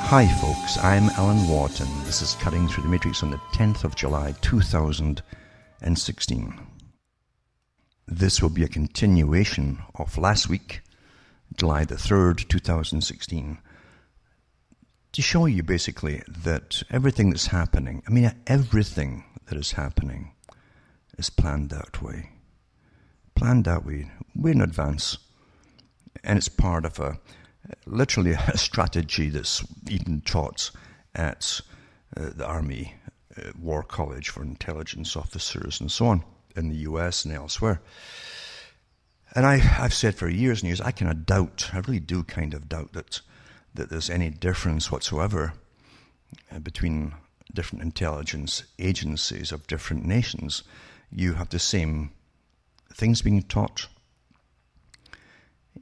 Hi folks, I'm Alan Watt and this is Cutting Through the Matrix on the 10th of July 2016. This will be a continuation of last week, July the 3rd, 2016, to show you basically that everything that's happening, everything that is happening is planned that way. Planned that way, way in advance. And it's part of literally a strategy that's even taught at the Army War College for intelligence officers and so on in the US and elsewhere. And I've said for years and years, I really do kind of doubt that there's any difference whatsoever between different intelligence agencies of different nations. You have the same things being taught.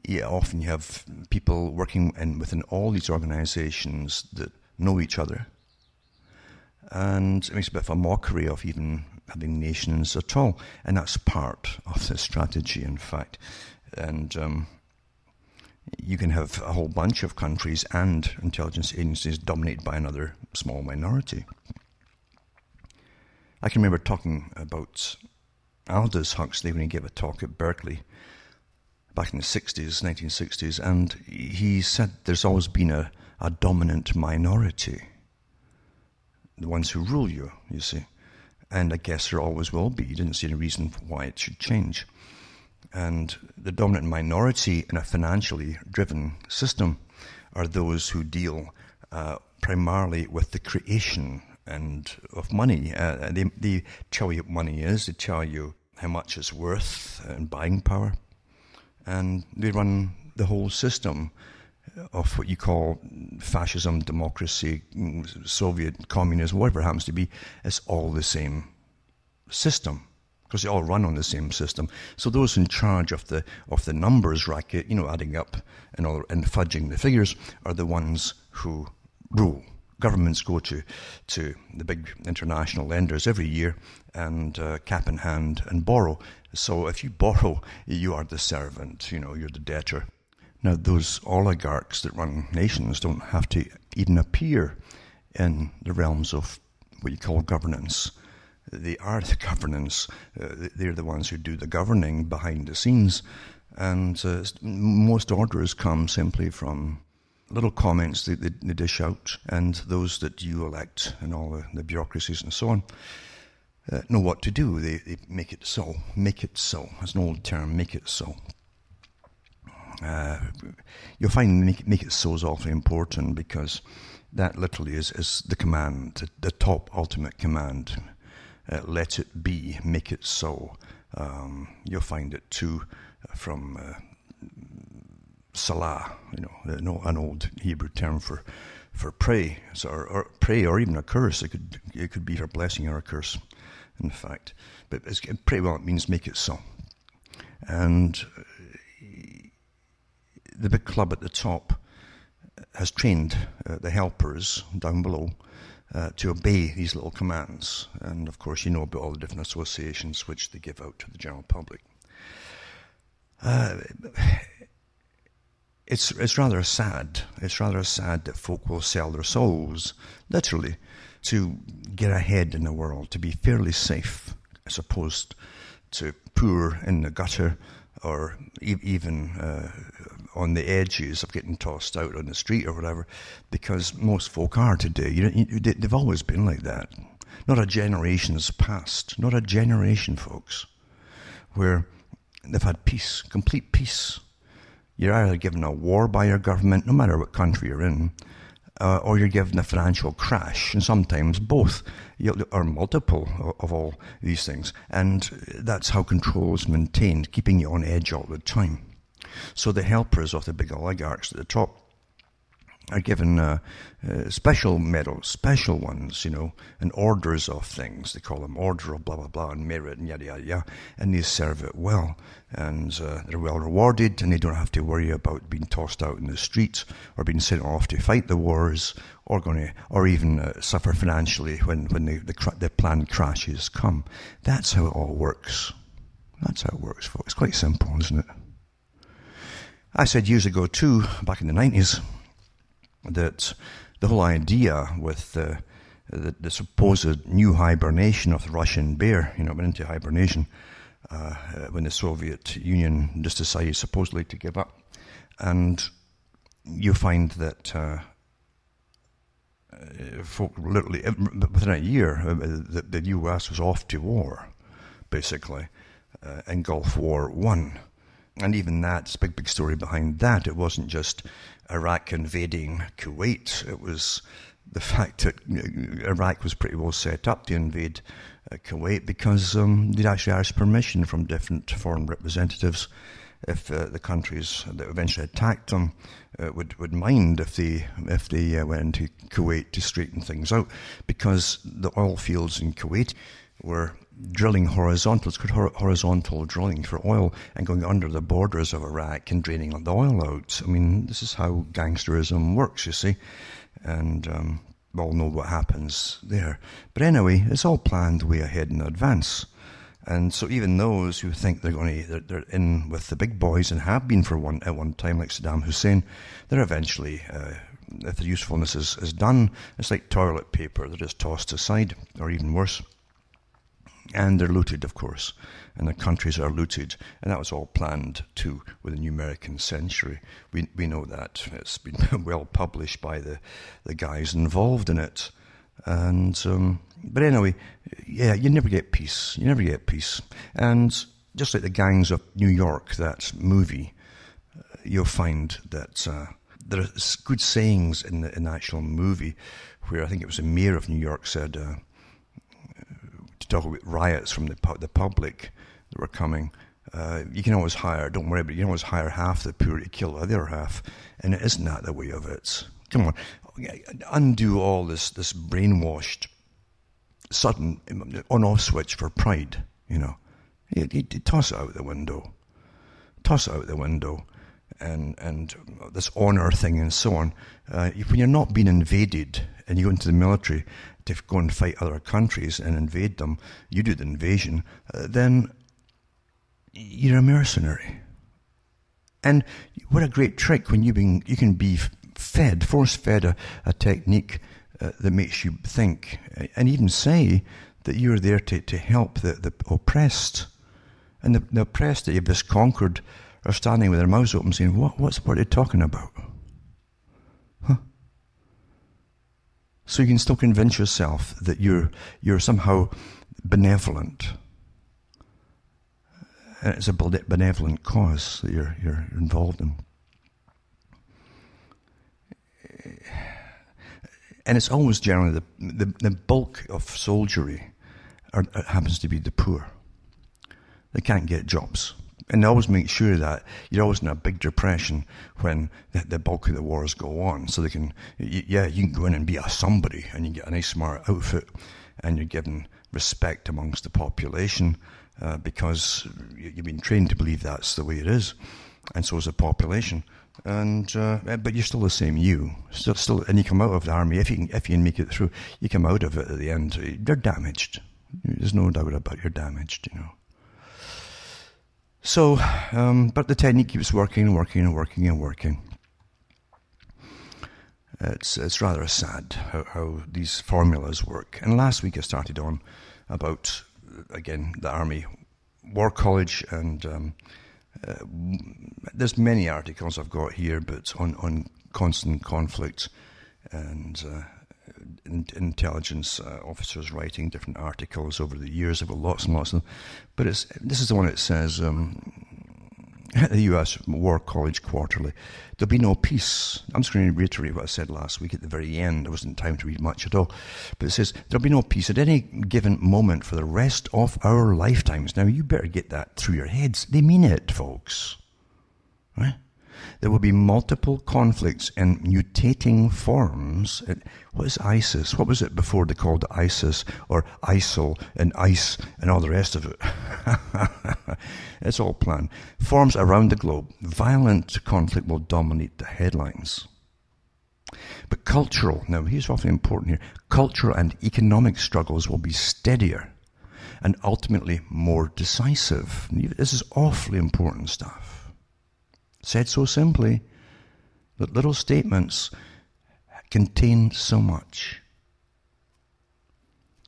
Yeah, often you have people working within all these organizations that know each other. And it makes a bit of a mockery of even having nations at all. And that's part of the strategy, in fact. And you can have a whole bunch of countries and intelligence agencies dominated by another small minority. I can remember talking about Aldous Huxley when he gave a talk at Berkeley back in the 1960s, and he said there's always been a dominant minority, the ones who rule you see. And I guess there always will be. He didn't see any reason for why it should change. And the dominant minority in a financially driven system are those who deal primarily with the creation of money. They tell you what money is, they tell you how much it's worth and buying power. And they run the whole system of what you call fascism, democracy, Soviet communism, whatever it happens to be. It's all the same system because they all run on the same system. So those in charge of the numbers racket, adding up and fudging the figures, are the ones who rule. Governments go to the big international lenders every year and cap in hand and borrow. So if you borrow, you are the servant, you're the debtor. Now those oligarchs that run nations don't have to even appear in the realms of what you call governance. They are the governance. They're the ones who do the governing behind the scenes. And most orders come simply from little comments they dish out, and those that you elect and all the bureaucracies and so on know what to do. They make it so. Make it so. That's an old term, make it so. You'll find make it so is awfully important because that literally is the command, the top ultimate command. Let it be, make it so. You'll find it too from Salah, an old Hebrew term for pray, or pray, or even a curse. It could be a blessing or a curse, in fact. But pray, well, it means make it so. And the big club at the top has trained the helpers down below to obey these little commands. And of course, you know about all the different associations which they give out to the general public. It's rather sad. It's rather sad that folk will sell their souls, literally, to get ahead in the world, to be fairly safe, as opposed to poor in the gutter or even on the edges of getting tossed out on the street or whatever, because most folk are today. They've always been like that. Not a generation's passed. Not a generation, folks, where they've had peace, complete peace. You're either given a war by your government, no matter what country you're in, or you're given a financial crash, and sometimes both, or multiple of all these things. And that's how control is maintained, keeping you on edge all the time. So the helpers of the big oligarchs at the top are given special medals, special ones, and orders of things. They call them order of blah, blah, blah, and merit, and yada, yada, yada. And they serve it well. And they're well rewarded, and they don't have to worry about being tossed out in the streets or being sent off to fight the wars or even suffer financially when the planned crashes come. That's how it all works. That's how it works, folks. It's quite simple, isn't it? I said years ago, too, back in the 90s, that the whole idea with the supposed new hibernation of the Russian bear, went into hibernation when the Soviet Union just decided supposedly to give up. And you find that folk literally, within a year, the US was off to war, basically, in Gulf War I. And even that's a big story behind that. It wasn't just Iraq invading Kuwait. It was the fact that Iraq was pretty well set up to invade Kuwait because they'd actually asked permission from different foreign representatives if the countries that eventually attacked them would mind if they went into Kuwait to straighten things out, because the oil fields in Kuwait were drilling horizontal. It's called horizontal drilling for oil, and going under the borders of Iraq and draining the oil out. I mean, this is how gangsterism works, you see, and we all know what happens there. But anyway, it's all planned way ahead in advance. And so even those who think they're in with the big boys and have been at one time, like Saddam Hussein, they're eventually, if the usefulness is done, it's like toilet paper. They're just tossed aside, or even worse. And they're looted, of course, and the countries are looted, and that was all planned too with the new American century. We know that. It's been well published by the guys involved in it. And but anyway, yeah, you never get peace. You never get peace. And just like the gangs of New York, that movie, you'll find that there are good sayings in the actual movie, where I think it was the mayor of New York said, to talk about riots from the public that were coming, you can always hire, don't worry, but you can always hire half the poor to kill the other half. And it isn't that the way of it. Come on, undo all this brainwashed, sudden on-off switch for pride, You toss it out the window. Toss it out the window. And this honor thing and so on. When you're not being invaded and you go into the military to go and fight other countries and invade them, you do the invasion, then you're a mercenary. And what a great trick when you can be force-fed a technique that makes you think, and even say that you're there to help the oppressed. And the oppressed that you've just conquered are standing with their mouths open saying, what are they talking about? Huh? So you can still convince yourself that you're somehow benevolent. And it's a benevolent cause that you're involved in. And it's always generally the bulk of soldiery happens to be the poor. They can't get jobs. And they always make sure that you're always in a big depression when the bulk of the wars go on. So they can, you can go in and be a somebody, and you get a nice smart outfit, and you're given respect amongst the population because you've been trained to believe that's the way it is, and so is the population. And but you're still the same you. Still, and you come out of the army, if you can make it through, you come out of it at the end. You're damaged. There's no doubt about you're damaged, So, but the technique keeps working. It's rather sad how these formulas work. And last week I started on about, again, the Army War College, and there's many articles I've got here, but on constant conflict and intelligence officers writing different articles over the years. I've got lots and lots of them. But this is the one that says, the U.S. War College Quarterly, there'll be no peace. I'm just going to reiterate what I said last week at the very end. There wasn't time to read much at all. But it says, there'll be no peace at any given moment for the rest of our lifetimes. Now, you better get that through your heads. They mean it, folks. Right? There will be multiple conflicts in mutating forms. What is ISIS? What was it before they called it ISIS or ISIL and ICE and all the rest of it? It's all planned. Forms around the globe. Violent conflict will dominate the headlines. But cultural, now here's awfully important here, cultural and economic struggles will be steadier and ultimately more decisive. This is awfully important stuff. Said so simply, that little statements contain so much.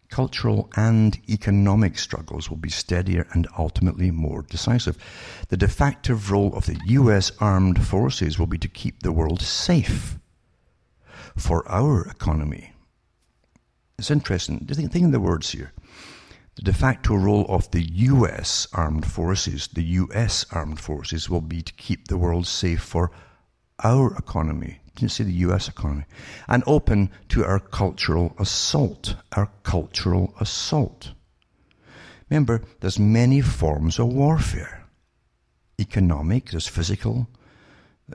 Cultural and economic struggles will be steadier and ultimately more decisive. The de facto role of the US armed forces will be to keep the world safe for our economy. It's interesting. Think of the words here. The de facto role of the US armed forces, will be to keep the world safe for our economy. Didn't say the US economy. And open to our cultural assault. Remember, there's many forms of warfare. Economic, there's physical,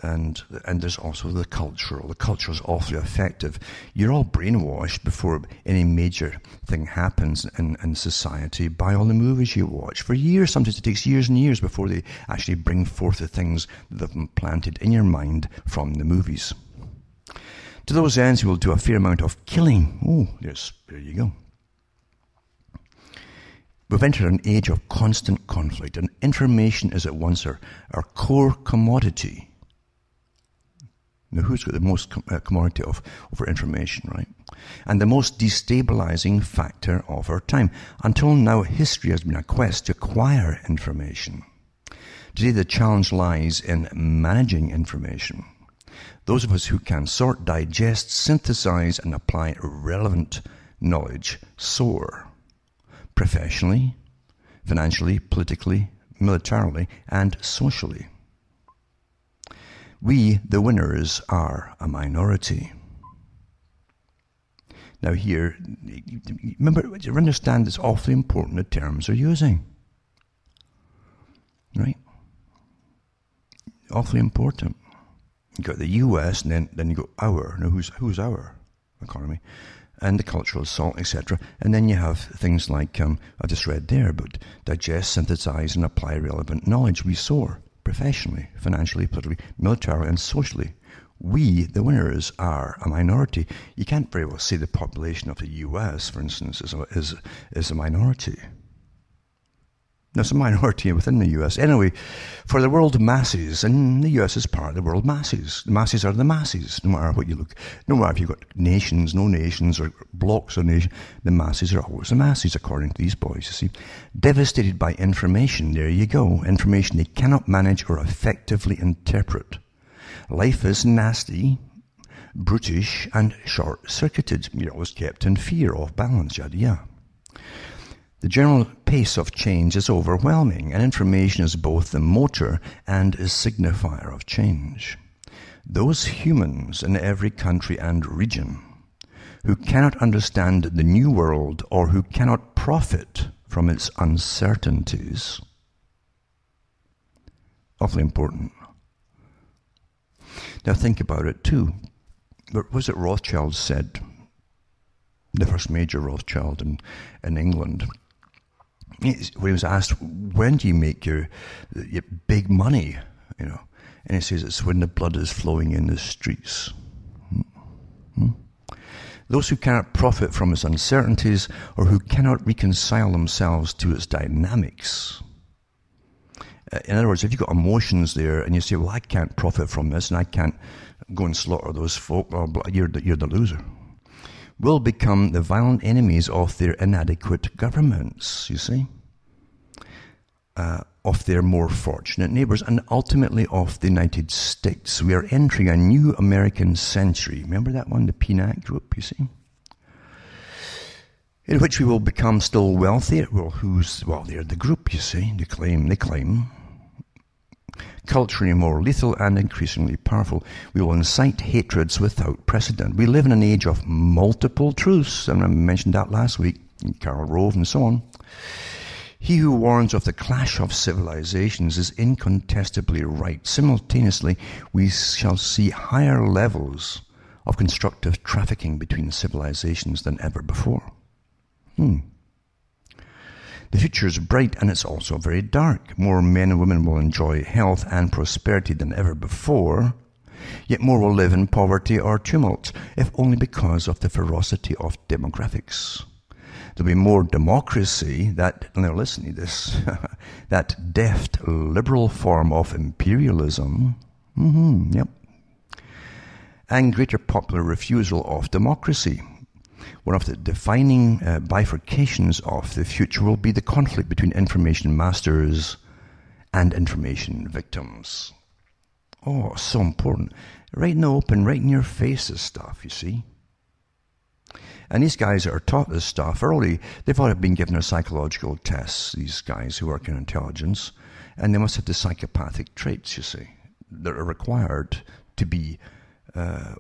and there's also the cultural. The culture is awfully effective. You're all brainwashed before any major thing happens in society by all the movies you watch. For years, sometimes it takes years and years before they actually bring forth the things that they've implanted in your mind from the movies. To those ends, we will do a fair amount of killing. Oh, yes, there you go. We've entered an age of constant conflict, and information is at once our core commodity. Now, who's got the most commodity over information, right? And the most destabilizing factor of our time. Until now, history has been a quest to acquire information. Today, the challenge lies in managing information. Those of us who can sort, digest, synthesize, and apply relevant knowledge soar. Professionally, financially, politically, militarily, and socially. We, the winners, are a minority. Now here, remember, you understand it's awfully important the terms they're using. Right? Awfully important. You got the US, and then you go our. Now who's our economy? And the cultural assault, etc. And then you have things like, I just read there, but digest, synthesize, and apply relevant knowledge. We soar. Professionally, financially, politically, militarily, and socially. We, the winners, are a minority. You can't very well say the population of the US, for instance, is a minority. Now, it's a minority within the US. Anyway, for the world masses, and the US is part of the world masses. The masses are the masses, no matter what you look. No matter if you've got nations, no nations, or blocks of nations, the masses are always the masses, according to these boys, you see. Devastated by information, there you go. Information they cannot manage or effectively interpret. Life is nasty, brutish, and short-circuited. You're always kept in fear, off balance, yada yada. The general pace of change is overwhelming, and information is both the motor and a signifier of change. Those humans in every country and region who cannot understand the new world or who cannot profit from its uncertainties. Awfully important. Now think about it too. What was it Rothschild said? The first major Rothschild in England. When he was asked, when do you make your big money, and he says it's when the blood is flowing in the streets. Those who cannot profit from its uncertainties or who cannot reconcile themselves to its dynamics. In other words, if you've got emotions there and you say, well, I can't profit from this and I can't go and slaughter those folk, you're the loser. Will become the violent enemies of their inadequate governments, you see, of their more fortunate neighbors, and ultimately of the United States. We are entering a new American century. Remember that one, the PNAC group, you see? In which we will become still wealthier. Well, they're the group, you see. They claim. Culturally more lethal and increasingly powerful. We will incite hatreds without precedent. We live in an age of multiple truths, and I mentioned that last week, Karl Rove and so on. He who warns of the clash of civilizations is incontestably right. Simultaneously, we shall see higher levels of constructive trafficking between civilizations than ever before. The future is bright, and it's also very dark. More men and women will enjoy health and prosperity than ever before, yet more will live in poverty or tumult, if only because of the ferocity of demographics. There'll be more democracy, now listen to this, that deft liberal form of imperialism, and greater popular refusal of democracy. One of the defining bifurcations of the future will be the conflict between information masters and information victims. Oh, so important. Right in the open, right in your face, this stuff, you see. And these guys that are taught this stuff they've already been given their psychological tests, these guys who work in intelligence, and they must have the psychopathic traits, you see, that are required to be a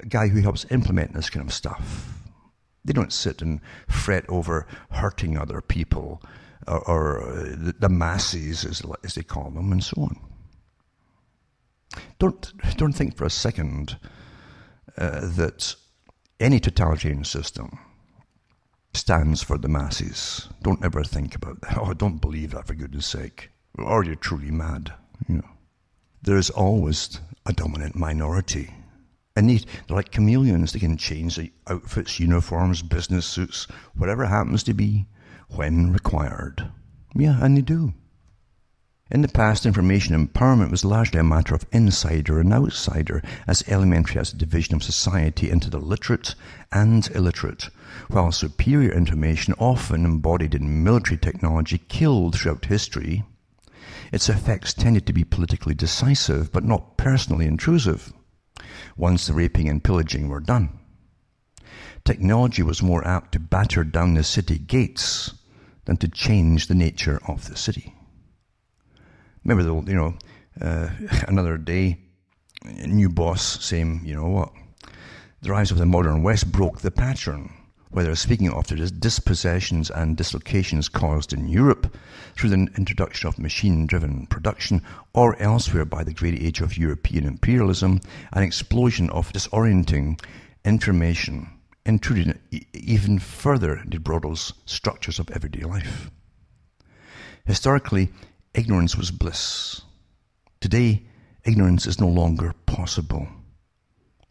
guy who helps implement this kind of stuff. They don't sit and fret over hurting other people or the masses, as they call them, and so on. Don't think for a second that any totalitarian system stands for the masses. Don't ever think about that. Oh, don't believe that, for goodness sake. Or you're truly mad. There's always a dominant minority. And they're like chameleons. They can change the outfits, uniforms, business suits, whatever it happens to be, when required. Yeah, and they do. In the past, information empowerment was largely a matter of insider and outsider, as elementary as a division of society into the literate and illiterate, while superior information, often embodied in military technology, killed throughout history. Its effects tended to be politically decisive, but not personally intrusive, once the raping and pillaging were done. Technology was more apt to batter down the city gates than to change the nature of the city. Remember, another day, a new boss saying, the rise of the modern West broke the pattern, whether speaking of the dispossessions and dislocations caused in Europe through the introduction of machine-driven production, or elsewhere by the great age of European imperialism, an explosion of disorienting information intruded even further into Brodel's structures of everyday life. Historically, ignorance was bliss. Today, ignorance is no longer possible.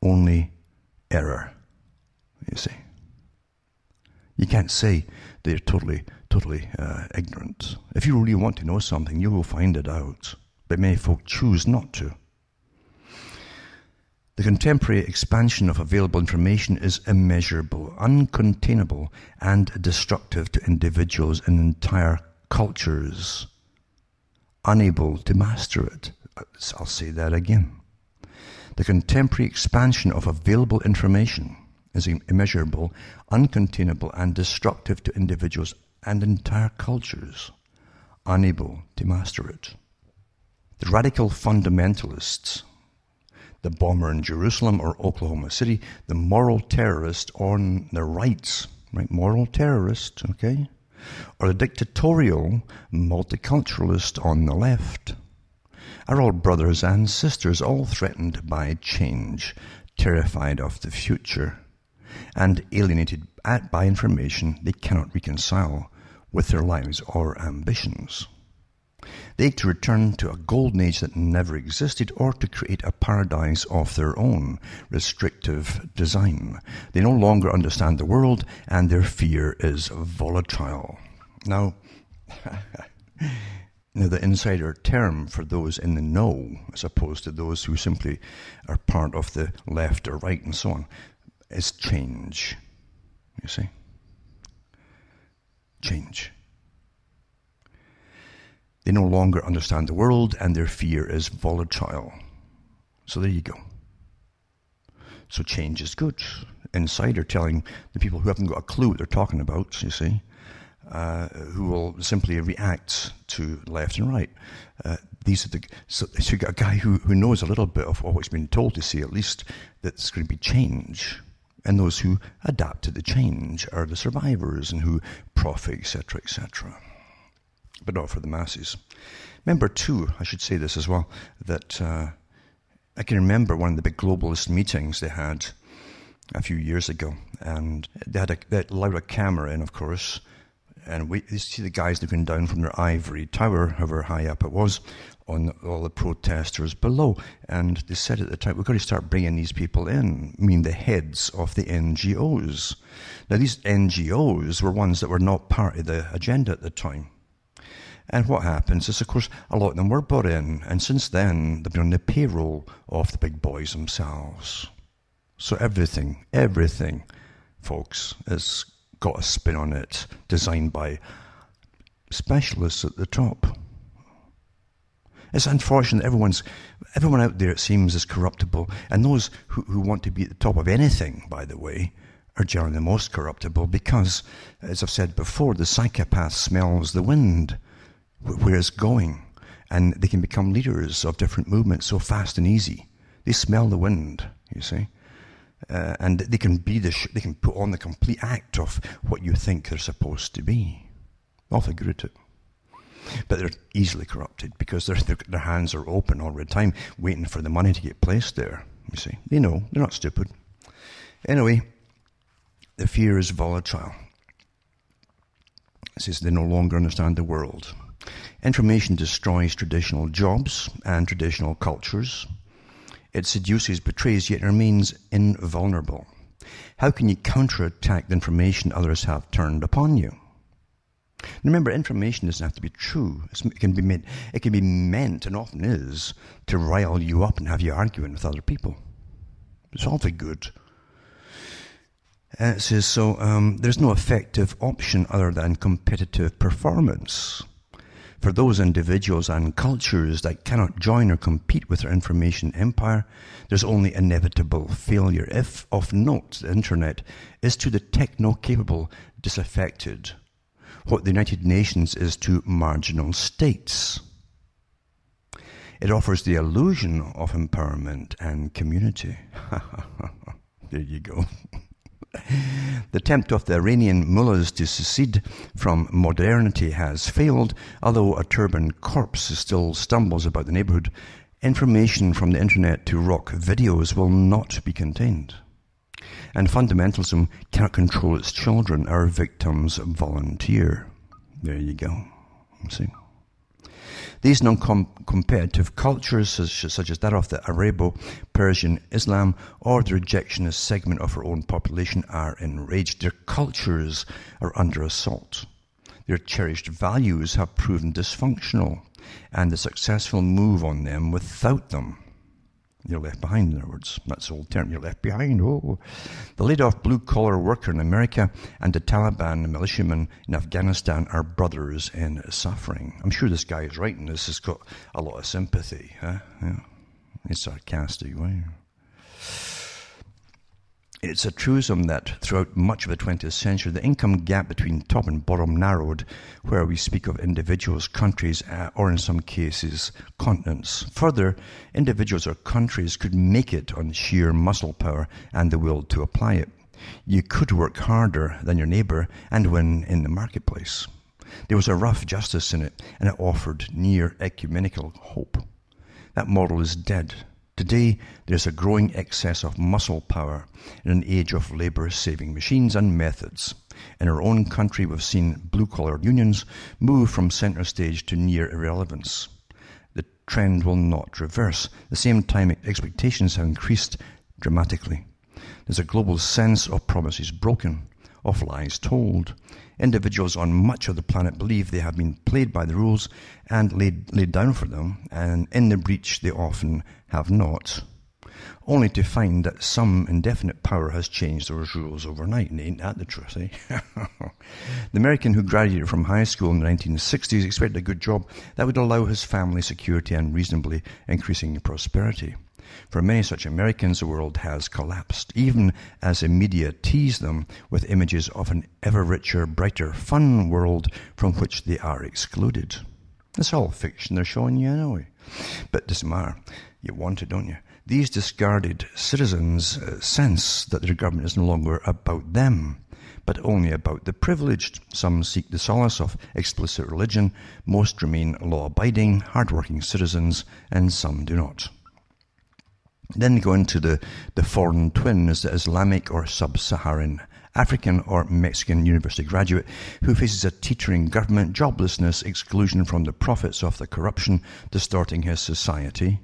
Only error, you see. You can't say they're totally ignorant. If you really want to know something, you will find it out. But many folk choose not to. The contemporary expansion of available information is immeasurable, uncontainable, and destructive to individuals and entire cultures, unable to master it. I'll say that again. The contemporary expansion of available information is immeasurable, uncontainable, and destructive to individuals and entire cultures, unable to master it. The radical fundamentalists, the bomber in Jerusalem or Oklahoma City, the moral terrorist on the right, moral terrorist, okay, or the dictatorial multiculturalist on the left, are all brothers and sisters, all threatened by change, terrified of the future, and alienated by information they cannot reconcile with their lives or ambitions. They ache to return to a golden age that never existed, or to create a paradise of their own restrictive design. They no longer understand the world, and their fear is volatile. Now, the insider term for those in the know, as opposed to those who simply are part of the left or right and so on, is change. You see? Change. They no longer understand the world, and their fear is volatile. So there you go. So change is good. Insider telling the people who haven't got a clue what they're talking about, you see, who will simply react to left and right. So you got a guy who knows a little bit of what's been told to see, at least, that there's going to be change. And those who adapt to the change are the survivors and who profit, etc., etc. But not for the masses. Remember, too, I should say this as well, that I can remember one of the big globalist meetings they had a few years ago, and they allowed a camera in, of course, and you see the guys looking down from their ivory tower, however high up it was, on all the protesters below. And they said at the time, we've got to start bringing these people in, the heads of the NGOs. Now, these NGOs were ones that were not part of the agenda at the time. And what happens is, of course, a lot of them were brought in, and since then, they've been on the payroll of the big boys themselves. So everything, folks, has got a spin on it, designed by specialists at the top. It's unfortunate everyone out there, it seems, is corruptible, and those who want to be at the top of anything, by the way, are generally the most corruptible because, as I've said before, the psychopath smells the wind, where it's going, and they can become leaders of different movements so fast and easy. They smell the wind, you see, and they can they can put on the complete act of what you think they're supposed to be. Awfully good at it. But they're easily corrupted because their hands are open all the time, waiting for the money to get placed there, you see. They know, they're not stupid. Anyway, the fear is volatile. It says they no longer understand the world. Information destroys traditional jobs and traditional cultures. It seduces, betrays, yet remains invulnerable. How can you counterattack the information others have turned upon you? Remember, information doesn't have to be true. It can be meant, and often is, to rile you up and have you arguing with other people. It's awfully good. It says, so there's no effective option other than competitive performance. For those individuals and cultures that cannot join or compete with their information empire, there's only inevitable failure. If, of note, the internet is to the techno-capable disaffected what the United Nations is to marginal states. It offers the illusion of empowerment and community. There you go. The attempt of the Iranian mullahs to secede from modernity has failed, although a turbaned corpse still stumbles about the neighborhood. Information from the internet to rock videos will not be contained. And fundamentalism cannot control its children. Our victims volunteer. There you go. See? These non-competitive cultures, such as that of the Arabo-Persian Islam or the rejectionist segment of our own population, are enraged. Their cultures are under assault. Their cherished values have proven dysfunctional, and the successful move on them without them. You're left behind, in other words. That's the old term, you're left behind. Oh. The laid-off blue-collar worker in America and the Taliban militiamen in Afghanistan are brothers in suffering. I'm sure this guy who's writing this has got a lot of sympathy. Huh? Yeah. It's sarcastic, right? It's a truism that throughout much of the 20th century, the income gap between top and bottom narrowed, where we speak of individuals, countries, or in some cases, continents. Further, individuals or countries could make it on sheer muscle power and the will to apply it. You could work harder than your neighbour and win in the marketplace. There was a rough justice in it, and it offered near ecumenical hope. That model is dead. Today, there's a growing excess of muscle power in an age of labour-saving machines and methods. In our own country, we've seen blue-collar unions move from centre stage to near irrelevance. The trend will not reverse. At the same time, expectations have increased dramatically. There's a global sense of promises broken, of lies told. Individuals on much of the planet believe they have been played by the rules and laid down for them, and in the breach they often have not, only to find that some indefinite power has changed those rules overnight. And ain't that the truth, eh? The American who graduated from high school in the 1960s expected a good job that would allow his family security and reasonably increasing prosperity. For many such Americans, the world has collapsed, even as the media tease them with images of an ever richer, brighter, fun world from which they are excluded. It's all fiction they're showing you anyway. But it doesn't matter. You want it, don't you? These discarded citizens sense that their government is no longer about them, but only about the privileged. Some seek the solace of explicit religion, most remain law-abiding, hard-working citizens, and some do not. Then go into the foreign twin as the Islamic or sub-Saharan African or Mexican university graduate who faces a teetering government, joblessness, exclusion from the profits of the corruption distorting his society,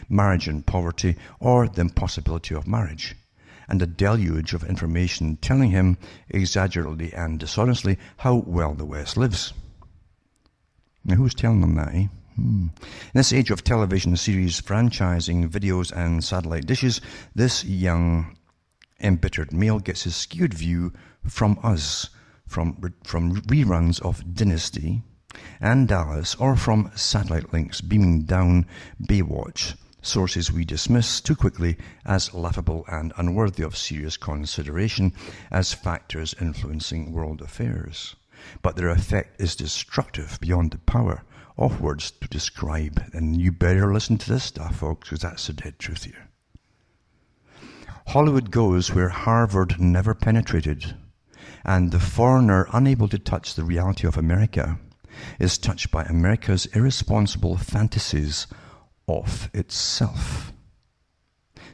marriage and poverty, or the impossibility of marriage, and a deluge of information telling him, exaggeratedly and dishonestly, how well the West lives. Now, who's telling them that, eh? In this age of television series, franchising, videos, and satellite dishes, this young Embittered male gets his skewed view from us, from reruns of Dynasty and Dallas, or from satellite links beaming down Baywatch, sources we dismiss too quickly as laughable and unworthy of serious consideration as factors influencing world affairs. But their effect is destructive beyond the power of words to describe. And you better listen to this stuff, folks, because that's the dead truth here. Hollywood goes where Harvard never penetrated, and the foreigner unable to touch the reality of America is touched by America's irresponsible fantasies of itself.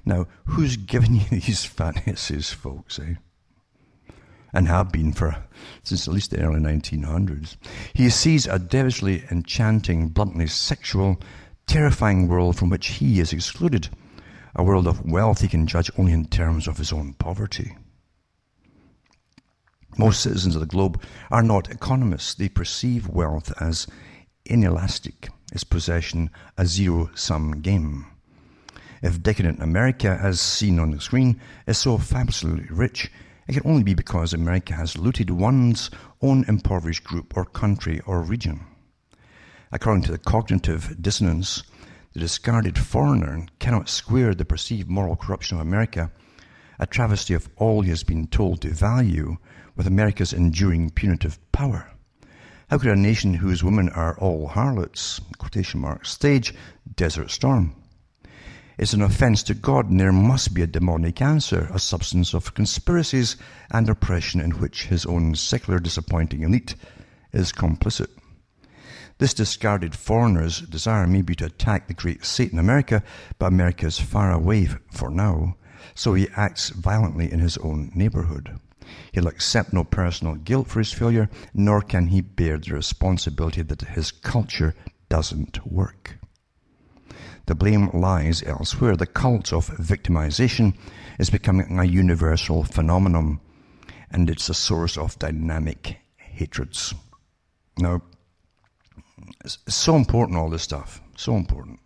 Now, who's giving you these fantasies, folks, eh? And have been since at least the early 1900s. He sees a devilishly enchanting, bluntly sexual, terrifying world from which he is excluded. A world of wealth he can judge only in terms of his own poverty. Most citizens of the globe are not economists. They perceive wealth as inelastic, its possession a zero-sum game. If decadent America, as seen on the screen, is so fabulously rich, it can only be because America has looted one's own impoverished group or country or region. According to the cognitive dissonance, the discarded foreigner cannot square the perceived moral corruption of America, a travesty of all he has been told to value, with America's enduring punitive power. How could a nation whose women are all harlots, quotation marks, stage Desert Storm? It's an offence to God, and there must be a demonic answer, a substance of conspiracies and oppression in which his own secular disappointing elite is complicit. This discarded foreigner's desire may be to attack the great Satan America, but America is far away for now, so he acts violently in his own neighborhood. He'll accept no personal guilt for his failure, nor can he bear the responsibility that his culture doesn't work. The blame lies elsewhere. The cult of victimization is becoming a universal phenomenon, and it's a source of dynamic hatreds. Now, it's so important, all this stuff, so important.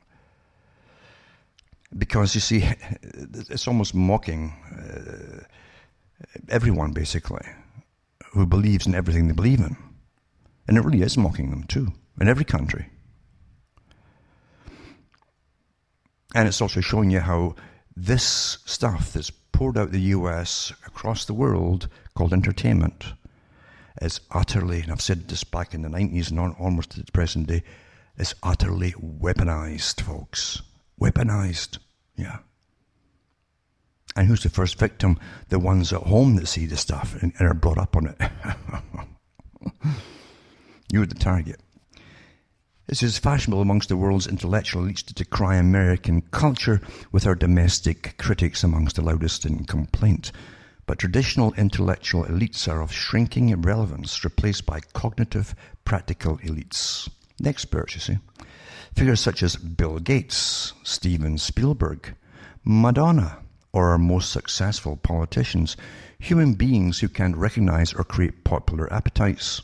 Because, you see, it's almost mocking everyone, basically, who believes in everything they believe in. And it really is mocking them, too, in every country. And it's also showing you how this stuff that's poured out the US across the world, called entertainment, is utterly, and I've said this back in the 90s and almost to the present day, is utterly weaponized, folks. Weaponized, yeah. And who's the first victim? The ones at home that see the stuff and are brought up on it. You're the target. It is fashionable amongst the world's intellectual elites to decry American culture, with our domestic critics amongst the loudest in complaint. But traditional intellectual elites are of shrinking relevance, replaced by cognitive, practical elites. The experts, you see. Figures such as Bill Gates, Steven Spielberg, Madonna, or our most successful politicians, human beings who can recognize or create popular appetites,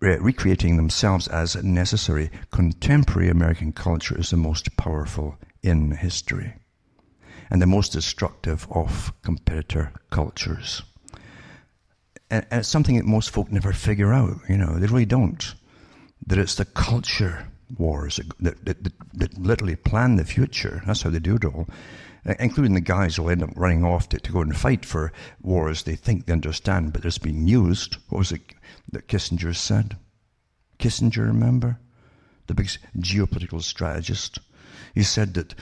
recreating themselves as necessary. Contemporary American culture is the most powerful in history and the most destructive of competitor cultures. And it's something that most folk never figure out, they really don't. That it's the culture wars that literally plan the future. That's how they do it all. Including the guys who will end up running off to go and fight for wars they think they understand, but it's being used. What was it that Kissinger said? Kissinger, remember? The big geopolitical strategist. He said that,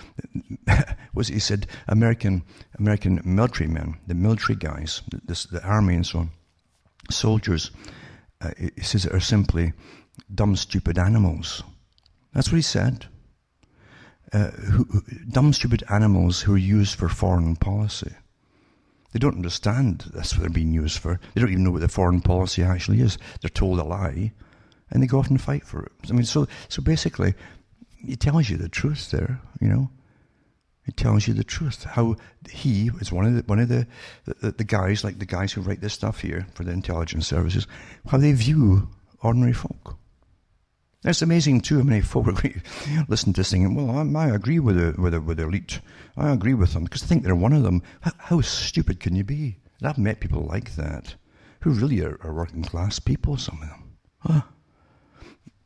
he said American military men, the military guys, the army and so on, soldiers, he says, are simply dumb, stupid animals. That's what he said. Dumb, stupid animals who are used for foreign policy. They don't understand that's what they're being used for. They don't even know what the foreign policy actually is. They're told a lie, and they go off and fight for it. I mean, so basically, it tells you the truth there. It tells you the truth. How he is one of the guys, like the guys who write this stuff here for the intelligence services, how they view ordinary folk. It's amazing too how many folk listen to this thing and, well, I agree with the elite. I agree with them because I think they're one of them. How stupid can you be? And I've met people like that who really are working class people, some of them. Huh?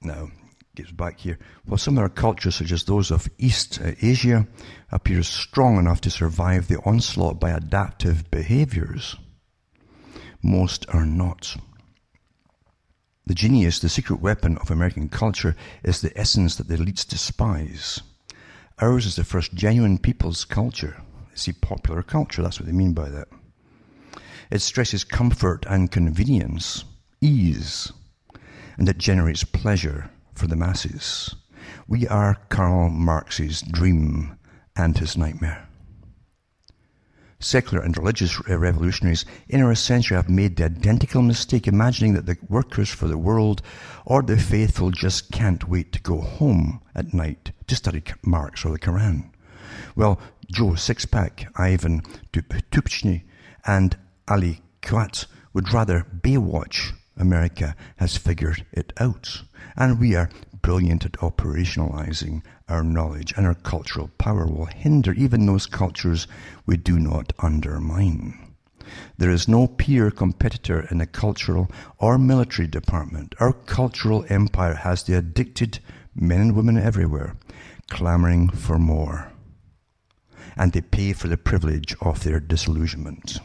Now, gets back here. While some of our cultures, such as those of East Asia, appear strong enough to survive the onslaught by adaptive behaviors, most are not. The genius, the secret weapon of American culture, is the essence that the elites despise. Ours is the first genuine people's culture. See, popular culture, that's what they mean by that. It stresses comfort and convenience, ease, and it generates pleasure for the masses. We are Karl Marx's dream and his nightmare. Secular and religious revolutionaries in our century have made the identical mistake, imagining that the workers for the world or the faithful just can't wait to go home at night to study Marx or the Quran. Well, Joe Sixpack, Ivan Tupchny, and Ali Kuat would rather Baywatch. America has figured it out, and we are brilliant at operationalizing our knowledge, and our cultural power will hinder even those cultures we do not undermine. There is no peer competitor in the cultural or military department. Our cultural empire has the addicted men and women everywhere, clamoring for more, and they pay for the privilege of their disillusionment.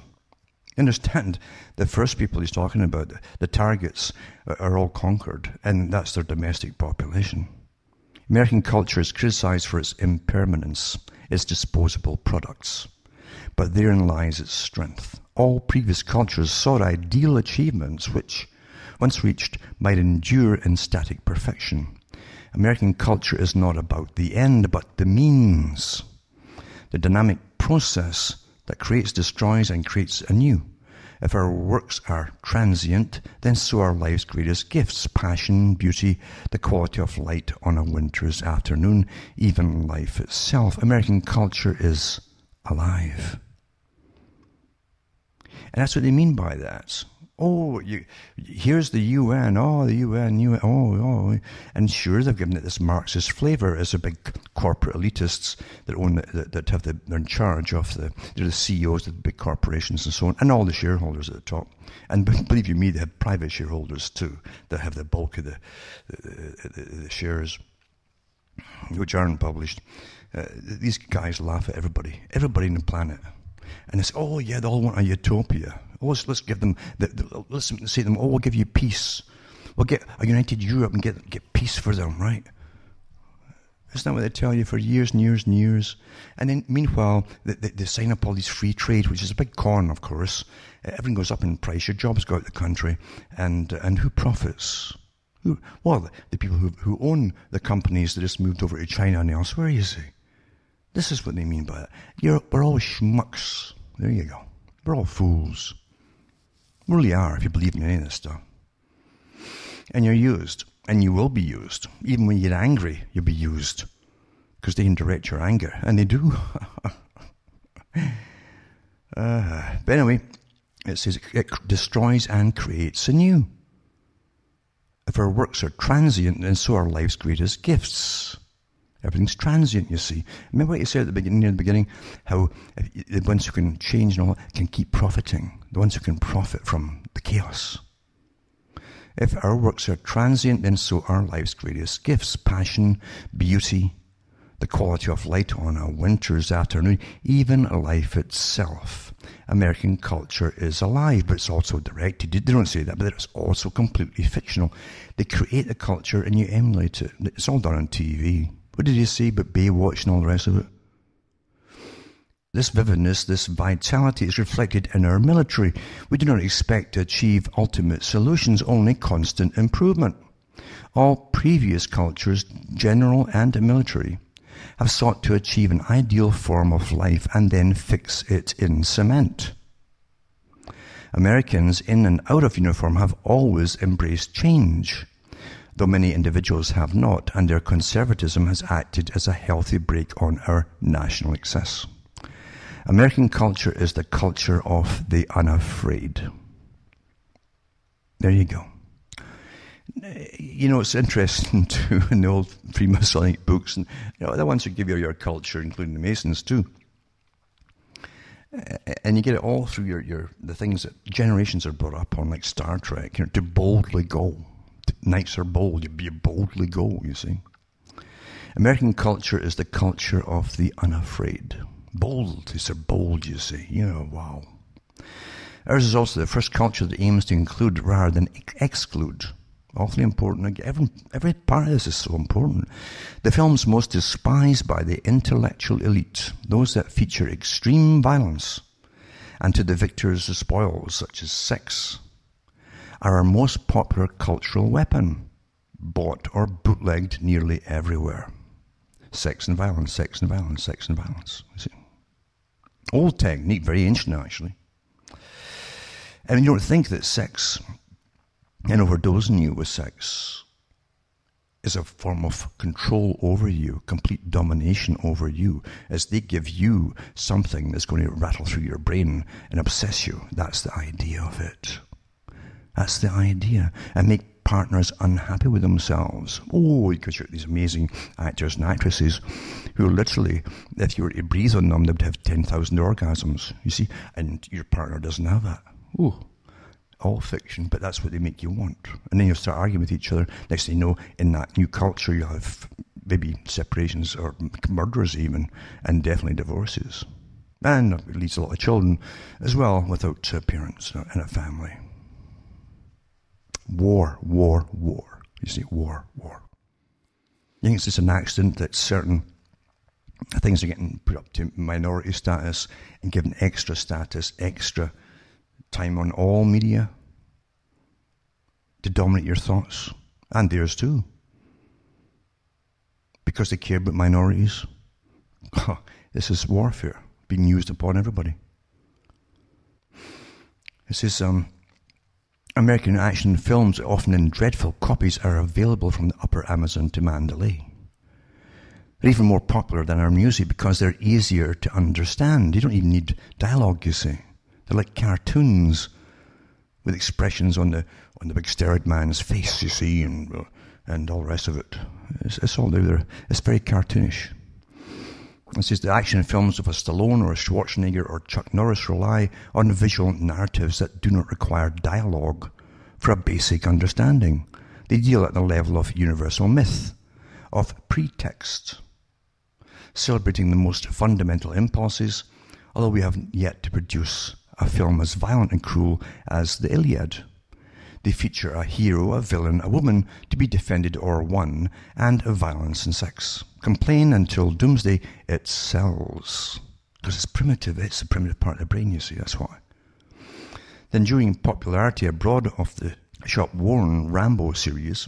Understand, the first people he's talking about, the targets, are all conquered, and that's their domestic population. American culture is criticized for its impermanence, its disposable products. But therein lies its strength. All previous cultures sought ideal achievements which, once reached, might endure in static perfection. American culture is not about the end, but the means. The dynamic process that creates, destroys, and creates anew. If our works are transient, then so are life's greatest gifts, passion, beauty, the quality of light on a winter's afternoon, even life itself. American culture is alive. And that's what they mean by that. Oh, here's the UN. Oh, the UN. Oh. And sure, they've given it this Marxist flavor as a big corporate elitists that own, that have they're in charge of they're the CEOs of the big corporations and so on, and all the shareholders at the top. And believe you me, they have private shareholders too that have the bulk of the shares, which aren't published. These guys laugh at everybody on the planet. And they say, oh yeah, they all want a utopia. Oh, let's give them, let's say to them, oh, we'll give you peace. We'll get a united Europe and get peace for them, right? Isn't that what they tell you for years and years and years? And then meanwhile, they sign up all these free trade, which is a big con, of course. Everything goes up in price. Your jobs go out of the country. And who profits? Well, the people who own the companies that just moved over to China and elsewhere, you see. This is what they mean by that. We're all schmucks. There you go. We're all fools. We really are, if you believe in any of this stuff. And you're used. And you will be used. Even when you get angry, you'll be used. Because they can direct your anger. And they do. But anyway, it says it destroys and creates anew. If our works are transient, then so are life's greatest gifts. Everything's transient, you see. Remember what you said near the beginning, how the ones who can change and all can keep profiting. The ones who can profit from the chaos. If our works are transient, then so are life's greatest gifts, passion, beauty, the quality of light on a winter's afternoon, even life itself. American culture is alive, but it's also directed. They don't say that, but it's also completely fictional. They create the culture and you emulate it. It's all done on TV. What did you say about Baywatch and all the rest of it? This vividness, this vitality is reflected in our military. We do not expect to achieve ultimate solutions, only constant improvement. All previous cultures, general and military, have sought to achieve an ideal form of life and then fix it in cement. Americans in and out of uniform have always embraced change, though many individuals have not, and their conservatism has acted as a healthy brake on our national excess. American culture is the culture of the unafraid. There you go. You know, it's interesting too in the old Freemasonic books, and the ones that give you your culture, including the Masons too. And you get it all through the things that generations are brought up on, like Star Trek, to boldly go. Knights are bold, you boldly go, you see. American culture is the culture of the unafraid. Bold, they're bold, you see. Wow. Ours is also the first culture that aims to include rather than exclude. Awfully important. Every part of this is so important. The films most despised by the intellectual elite, those that feature extreme violence, and to the victors the spoils, such as sex, are our most popular cultural weapon, bought or bootlegged nearly everywhere. Sex and violence, sex and violence, sex and violence. You see? Old technique, very ancient actually. And you don't think that sex and overdosing you with sex is a form of control over you, complete domination over you, as they give you something that's going to rattle through your brain and obsess you. That's the idea of it. That's the idea. And make partners unhappy with themselves. Oh, because you're these amazing actors and actresses who literally, if you were to breathe on them, they'd have 10,000 orgasms, you see, and your partner doesn't have that. Oh. All fiction, but that's what they make you want. And then you start arguing with each other. Next thing you know, in that new culture, you have maybe separations or murders even, and definitely divorces. And it leads a lot of children as well without parents in a family. War. You see, war. You think it's just an accident that certain things are getting put up to minority status and given extra status, extra time on all media to dominate your thoughts, and theirs too, because they care about minorities. This is warfare being used upon everybody. This is American action films, often in dreadful copies, are available from the upper Amazon to Mandalay. They're even more popular than our music because they're easier to understand. You don't even need dialogue, you see. They're like cartoons with expressions on the big steroid man's face, you see, and all the rest of it. It's all there. It's very cartoonish. It says the action films of a Stallone or a Schwarzenegger or Chuck Norris rely on visual narratives that do not require dialogue for a basic understanding. They deal at the level of universal myth, of pretext, celebrating the most fundamental impulses, although we haven't yet to produce a film as violent and cruel as the Iliad. They feature a hero, a villain, a woman to be defended or won, and a violence and sex. Complain until doomsday, it sells. Because it's primitive, it's the primitive part of the brain, you see, that's why. The enduring popularity abroad of the shop-worn Rambo series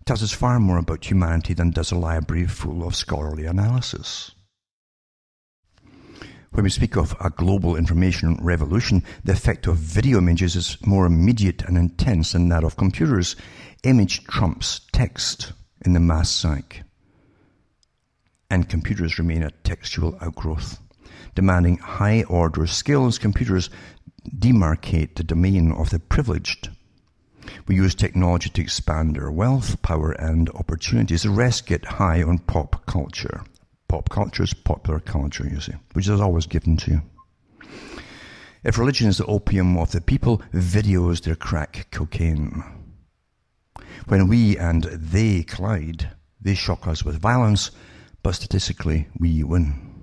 tells us far more about humanity than does a library full of scholarly analysis. When we speak of a global information revolution, the effect of video images is more immediate and intense than that of computers. Image trumps text in the mass psyche, and computers remain a textual outgrowth. Demanding high-order skills, computers demarcate the domain of the privileged. We use technology to expand our wealth, power, and opportunities. The rest get high on pop culture. Pop culture is popular culture, you see, which is always given to you. If religion is the opium of the people, video is their crack cocaine. When we and they collide, they shock us with violence, but statistically, we win.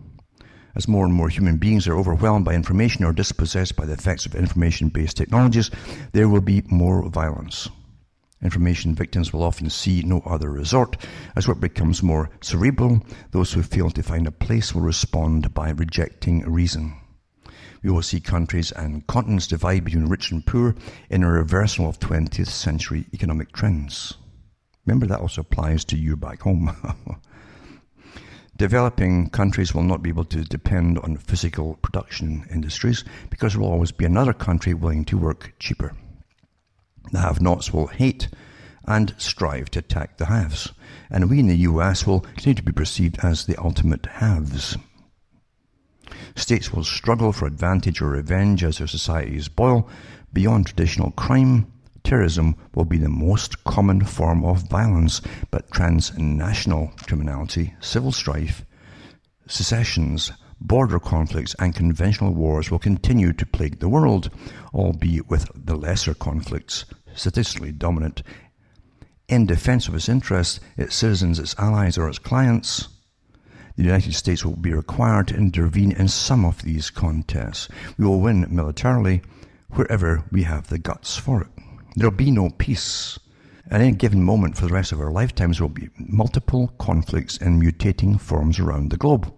As more and more human beings are overwhelmed by information or dispossessed by the effects of information-based technologies, there will be more violence. Information victims will often see no other resort. As work becomes more cerebral, those who fail to find a place will respond by rejecting reason. We will see countries and continents divide between rich and poor in a reversal of 20th century economic trends. Remember, that also applies to you back home. Developing countries will not be able to depend on physical production industries because there will always be another country willing to work cheaper. The have-nots will hate and strive to attack the haves, and we in the US will continue to be perceived as the ultimate haves. States will struggle for advantage or revenge as their societies boil beyond traditional crime terrorism will be the most common form of violence, but transnational criminality, civil strife, secessions, border conflicts and conventional wars will continue to plague the world, albeit with the lesser conflicts statistically dominant in defense of its interests, its citizens, its allies or its clients. The United States will be required to intervene in some of these contests. We will win militarily wherever we have the guts for it. There will be no peace. At any given moment for the rest of our lifetimes, there will be multiple conflicts in mutating forms around the globe.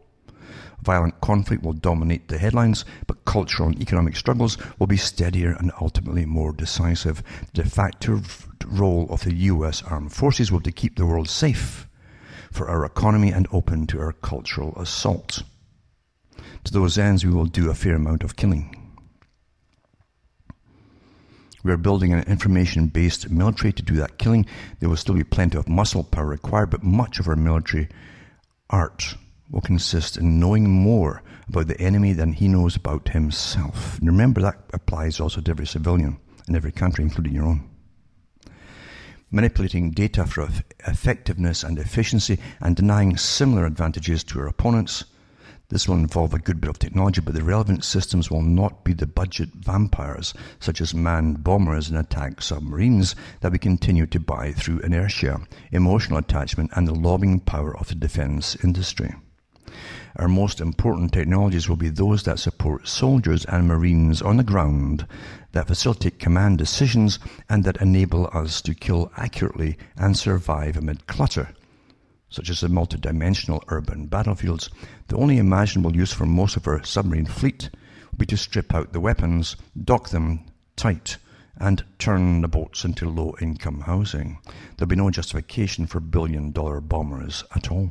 Violent conflict will dominate the headlines, but cultural and economic struggles will be steadier and ultimately more decisive. The de facto role of the US Armed Forces will be to keep the world safe for our economy and open to our cultural assault. To those ends, we will do a fair amount of killing. We are building an information-based military to do that killing. There will still be plenty of muscle power required, but much of our military art will consist in knowing more about the enemy than he knows about himself. And remember, that applies also to every civilian in every country, including your own. Manipulating data for effectiveness and efficiency and denying similar advantages to our opponents. This will involve a good bit of technology, but the relevant systems will not be the budget vampires, such as manned bombers and attack submarines, that we continue to buy through inertia, emotional attachment, and the lobbying power of the defense industry. Our most important technologies will be those that support soldiers and marines on the ground, that facilitate command decisions, and that enable us to kill accurately and survive amid clutter, such as the multidimensional urban battlefields. The only imaginable use for most of our submarine fleet will be to strip out the weapons, dock them tight, and turn the boats into low-income housing. There'll be no justification for billion-dollar bombers at all.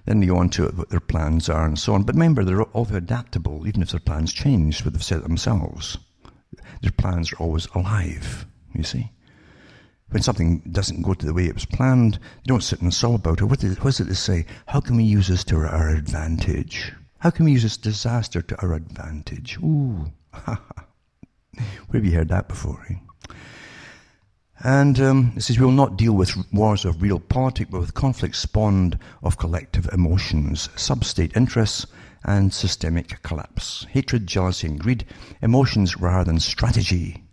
Then they go on to what their plans are and so on. But remember, they're all adaptable, even if their plans change, what they've said themselves. Their plans are always alive, you see. When something doesn't go to the way it was planned, they don't sit and sob about it. What is it to say? How can we use this to our advantage? How can we use this disaster to our advantage? Ooh. Where have you heard that before? Eh? And it says, we will not deal with wars of real politics, but with conflicts spawned of collective emotions, sub-state interests, and systemic collapse. Hatred, jealousy, and greed, emotions rather than strategy.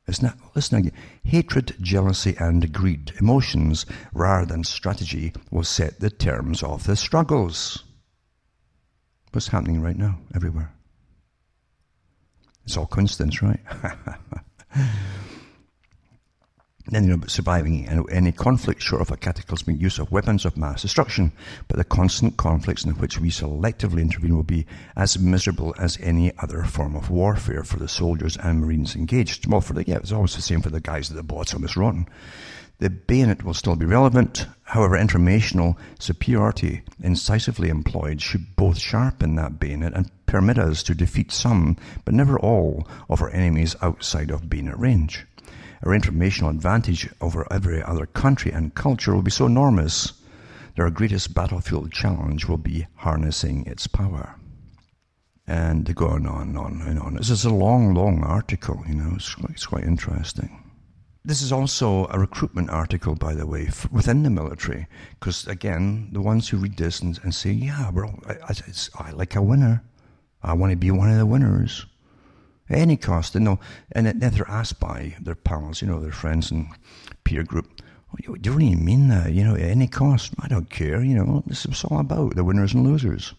Listen again. Hatred, jealousy, and greed, emotions rather than strategy, will set the terms of the struggles. What's happening right now, everywhere? It's all coincidence, right? Then, surviving any conflict short of a cataclysmic use of weapons of mass destruction, but the constant conflicts in which we selectively intervene will be as miserable as any other form of warfare for the soldiers and marines engaged. Well, it's always the same for the guys at the bottom. It's rotten. The bayonet will still be relevant. However, informational superiority incisively employed should both sharpen that bayonet and permit us to defeat some, but never all, of our enemies outside of bayonet range. Our informational advantage over every other country and culture will be so enormous that our greatest battlefield challenge will be harnessing its power. And they go on and on and on. This is a long article, it's quite interesting. This is also a recruitment article, by the way, within the military, because, again, the ones who read this and say, yeah, I like a winner. I want to be one of the winners. At any cost, and then they're asked by their pals, their friends and peer group, oh, do you really mean that? At any cost? I don't care, this is all about the winners and losers.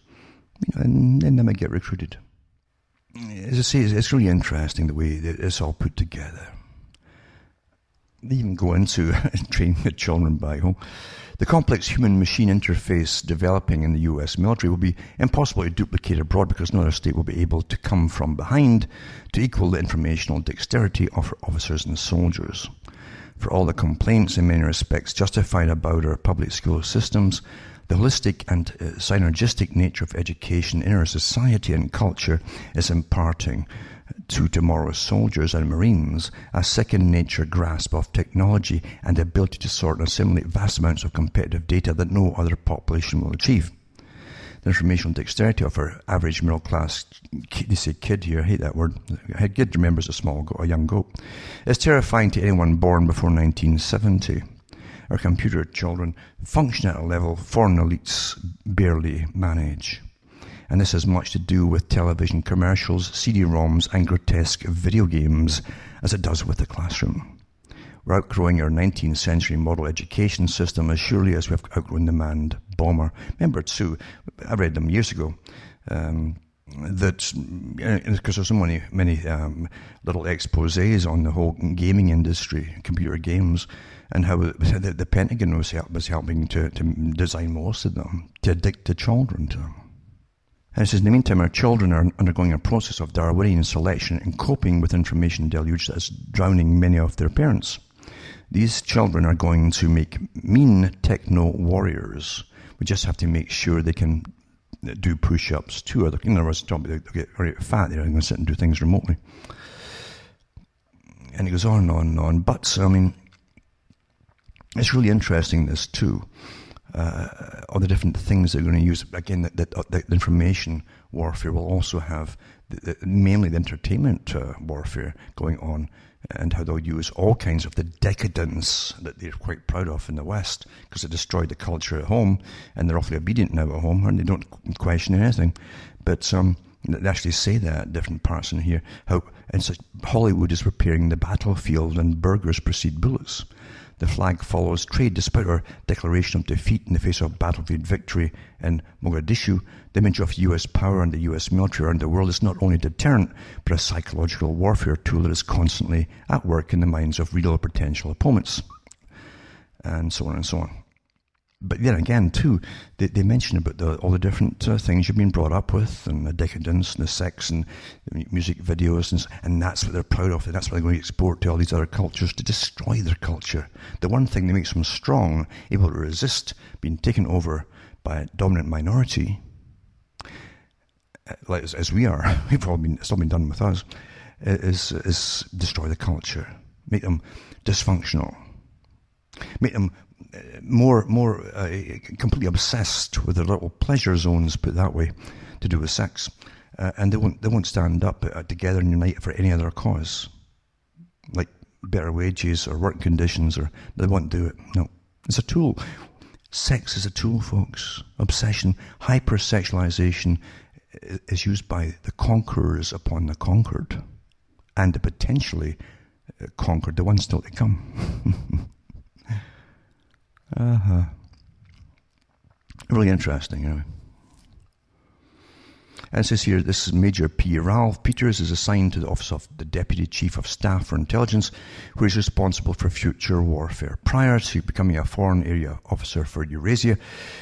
And then they might get recruited. As I say, it's really interesting the way that it's all put together. They even go into training the children back home. The complex human-machine interface developing in the US military will be impossible to duplicate abroad because no other state will be able to come from behind to equal the informational dexterity of our officers and soldiers. For all the complaints in many respects justified about our public school systems, the holistic and synergistic nature of education in our society and culture is imparting to tomorrow's soldiers and marines a second-nature grasp of technology and the ability to sort and assimilate vast amounts of competitive data that no other population will achieve. the informational dexterity of our average middle-class, they say kid here, I hate that word, a kid remembers a young goat, is terrifying to anyone born before 1970. Our computer children function at a level foreign elites barely manage. And this has much to do with television commercials, CD-ROMs, and grotesque video games, as it does with the classroom. We're outgrowing our 19th century model education system as surely as we've outgrown the manned bomber. Remember, too, I read them years ago, that, because there's so many little exposés on the whole gaming industry, computer games, and how the Pentagon was helping to design most of them, to addict the children to them. And it says, in the meantime, our children are undergoing a process of Darwinian selection and coping with information deluge that is drowning many of their parents. These children are going to make mean Techno-Warriors. We just have to make sure they can do push-ups too. In other words, they'll get very fat. They're going to sit and do things remotely. And it goes on and on and on. But, I mean, it's really interesting, this too. All the different things they're going to use. Again, the information warfare will also have mainly the entertainment warfare going on, and how they'll use all kinds of the decadence that they're quite proud of in the West, because it destroyed the culture at home, and they're awfully obedient now at home, and they don't question anything. But they actually say that, different parts in here, how Hollywood is preparing the battlefield and burgers precede bullets. The flag follows trade despite our declaration of defeat in the face of battlefield victory in Mogadishu. The image of US power and the US military around the world is not only a deterrent, but a psychological warfare tool that is constantly at work in the minds of real or potential opponents. And so on and so on. But then again, too, they mention about all the different things you've been brought up with, and the decadence, and the sex, and the music videos, and that's what they're proud of, and that's what they're going to export to all these other cultures to destroy their culture. The one thing that makes them strong, able to resist being taken over by a dominant minority, like as we are, it's all been done with us, is destroy the culture, make them dysfunctional, make them more completely obsessed with their little pleasure zones, put it that way, to do with sex, and they won't stand up together and unite for any other cause, like better wages or work conditions, or they won't do it. No, it's a tool. Sex is a tool, folks. Obsession, hypersexualization is used by the conquerors upon the conquered, and the potentially conquered, the ones still to come. Really interesting, anyway. And it says here, this is Major P. Ralph Peters is assigned to the office of the Deputy Chief of Staff for Intelligence, where he's responsible for future warfare. Prior to becoming a Foreign Area Officer for Eurasia,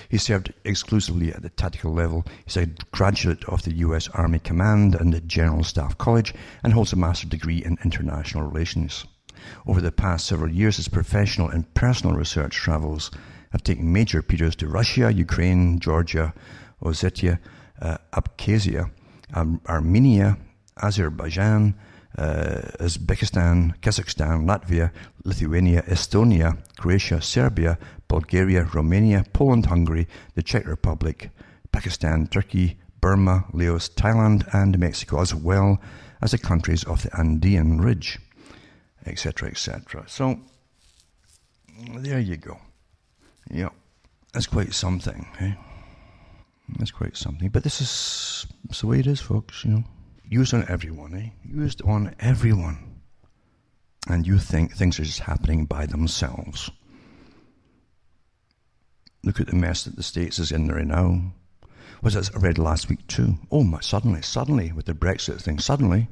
he served exclusively at the tactical level. He's a graduate of the U.S. Army Command and the General Staff College, and holds a master's degree in international relations. Over the past several years, his professional and personal research travels have taken Major Peters to Russia, Ukraine, Georgia, Ossetia, Abkhazia, Armenia, Azerbaijan, Uzbekistan, Kazakhstan, Latvia, Lithuania, Estonia, Croatia, Serbia, Bulgaria, Romania, Poland, Hungary, the Czech Republic, Pakistan, Turkey, Burma, Laos, Thailand, and Mexico, as well as the countries of the Andean Ridge, etc., etc. So, there you go. Yeah, that's quite something, eh? That's quite something. But this is the way it is, folks, you know. Used on everyone, eh? Used on everyone. And you think things are just happening by themselves. Look at the mess that the States is in there now. Was that I read last week too? Oh, my, suddenly, with the Brexit thing, suddenly,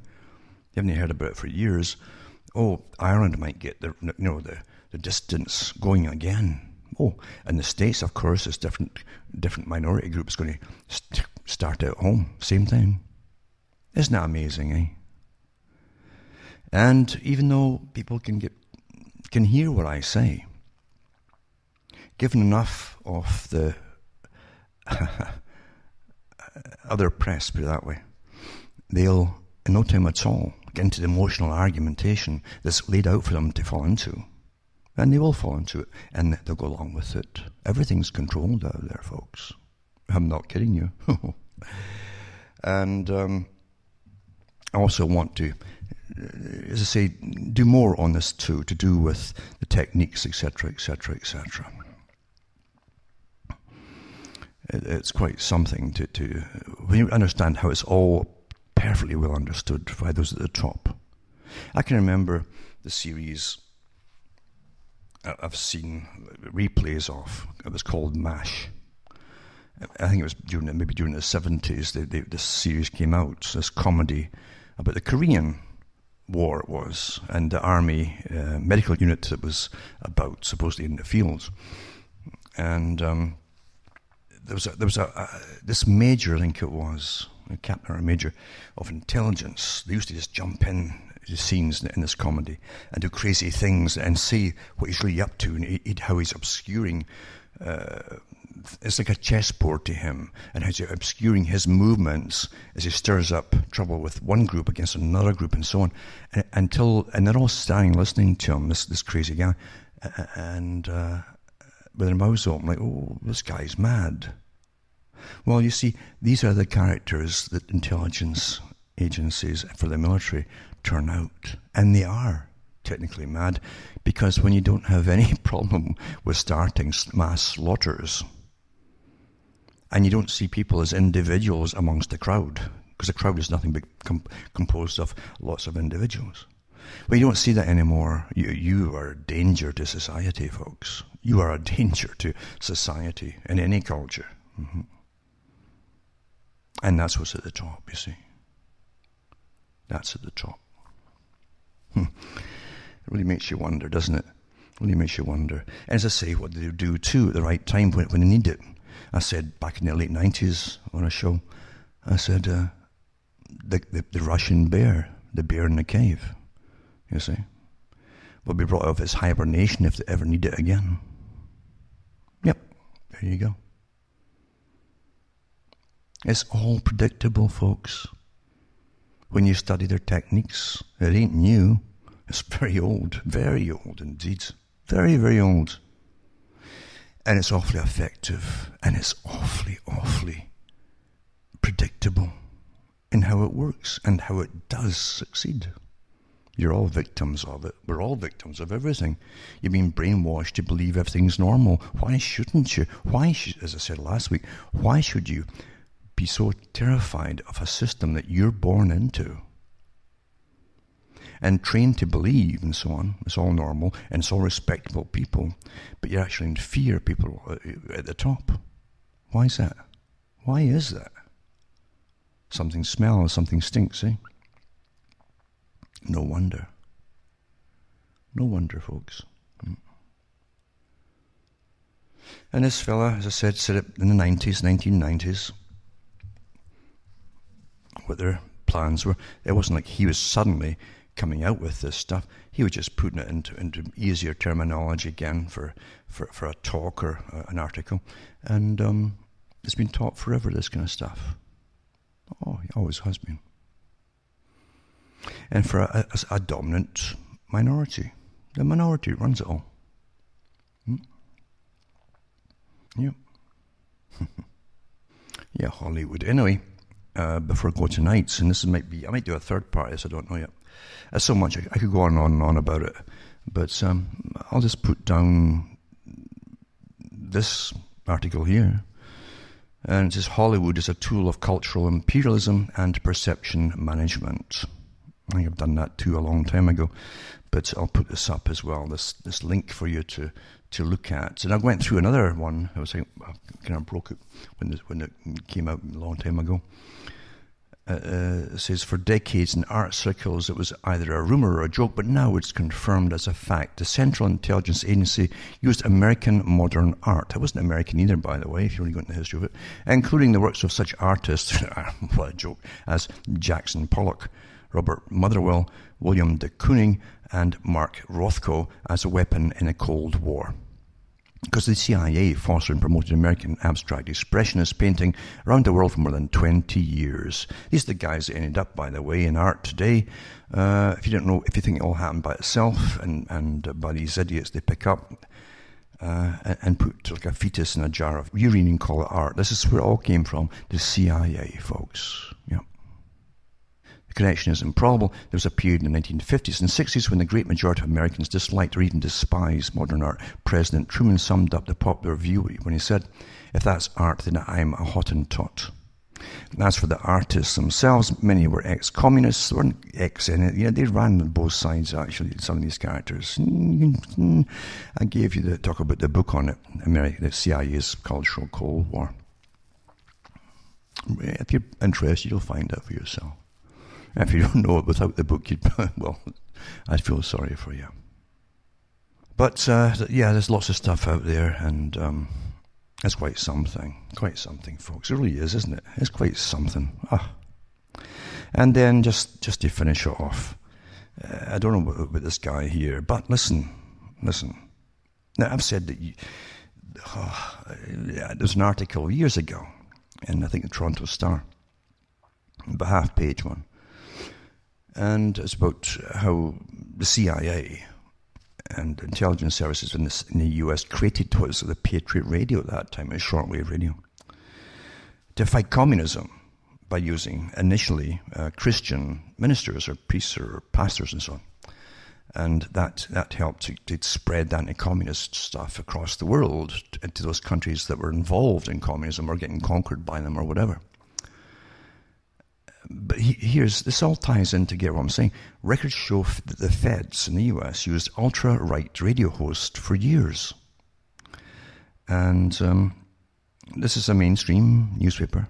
you haven't heard about it for years. Oh, Ireland might get the distance going again. Oh, and the States, of course, is different minority groups going to start at home. Same thing. Isn't that amazing, eh? And even though people can hear what I say, given enough of the other press, put it that way, they'll, in no time at all, get into the emotional argumentation that's laid out for them to fall into. And they will fall into it, and they'll go along with it. Everything's controlled out there, folks. I'm not kidding you. And I also want to, as I say, do more on this too, to do with the techniques, etc., etc., etc. It's quite something to when you understand how it's all perfectly well understood by those at the top. I can remember the series I've seen replays of. It was called MASH. I think it was during the 70s. This series came out. This comedy about the Korean War it was, and the army medical unit that was about, supposedly in the fields. And there was this major, I think it was, a captain or a major of intelligence. They used to just jump in the scenes in this comedy and do crazy things and see what he's really up to, and how he's obscuring. It's like a chessboard to him, and how he's obscuring his movements as he stirs up trouble with one group against another group, and so on, and they're all standing listening to him, this crazy guy, and with their mouths open, like, oh, this guy's mad. Well, you see, these are the characters that intelligence agencies for the military turn out, and they are technically mad, because when you don't have any problem with starting mass slaughters, and you don't see people as individuals amongst the crowd, because the crowd is nothing but composed of lots of individuals. Well, you don't see that anymore. You are a danger to society, folks. You are a danger to society in any culture. Mm-hmm. And that's what's at the top, you see. That's at the top. It really makes you wonder, doesn't it? Really makes you wonder. And as I say, what do they do too at the right time when they need it? I said back in the late 90s on a show, I said, the Russian bear, the bear in the cave, you see, will be brought out of its hibernation if they ever need it again. Yep, there you go. It's all predictable, folks. When you study their techniques, it ain't new. It's very old indeed. Very, very old. And it's awfully effective, and it's awfully, awfully predictable in how it works and how it does succeed. You're all victims of it. We're all victims of everything. You've been brainwashed to believe everything's normal. Why shouldn't you? As I said last week, why should you be so terrified of a system that you're born into and trained to believe and so on? It's all normal and it's all respectable people, but you're actually in fear people at the top. Why is that? Why is that? Something smells, something stinks, eh? No wonder. No wonder, folks. And this fella, as I said it in the 1990s, what their plans were. It wasn't like he was suddenly coming out with this stuff. He was just putting it into easier terminology again for a talk or an article. And it's been taught forever, this kind of stuff. Oh, it always has been. And for a dominant minority. The minority runs it all. Yep. Yeah, Hollywood. Anyway, before I go tonight, and I might do a third part of this, I don't know yet. There's so much, I could go on and on about it. But I'll just put down this article here. And it says, Hollywood is a tool of cultural imperialism and perception management. I think I've done that too a long time ago, but I'll put this up as well, this link for you to look at. And I went through another one. I was like, I kind of broke it when it came out a long time ago. It says, for decades in art circles it was either a rumor or a joke, but now it's confirmed as a fact. The Central Intelligence Agency used American modern art. It wasn't American either, by the way, if you want to go into the history of it, including the works of such artists, what a joke, as Jackson Pollock, Robert Motherwell, William de Kooning, and Mark Rothko as a weapon in a Cold War. Because the CIA fostered and promoted American abstract expressionist painting around the world for more than 20 years. These are the guys that ended up, by the way, in art today. If you don't know, if you think it all happened by itself and by these idiots they pick up, and put like a fetus in a jar of urine and call it art. This is where it all came from, the CIA, folks. Yeah. The connection is improbable. There was a period in the 1950s and 60s when the great majority of Americans disliked or even despised modern art. President Truman summed up the popular view when he said, "If that's art, then I'm a Hottentot." And as for the artists themselves, many were ex-communists. They weren't they ran on both sides, actually, some of these characters. I gave you the talk about the book on it, the CIA's Cultural Cold War. If you're interested, you'll find out for yourself. If you don't know it without the book, well, I feel sorry for you. But, yeah, there's lots of stuff out there, and it's quite something. Quite something, folks. It really is, isn't it? It's quite something. And then, just to finish it off, I don't know about this guy here, but listen. Now, I've said that there's an article years ago, in, I think, the Toronto Star, the half-page one, and it's about how the CIA and intelligence services in the US created what was the Patriot radio at that time, a shortwave radio, to fight communism by using initially Christian ministers or priests or pastors and so on. And that helped to spread the anti-communist stuff across the world to those countries that were involved in communism or getting conquered by them or whatever. But this all ties in to get what I'm saying. Records show that the feds in the US used ultra-right radio hosts for years. And this is a mainstream newspaper.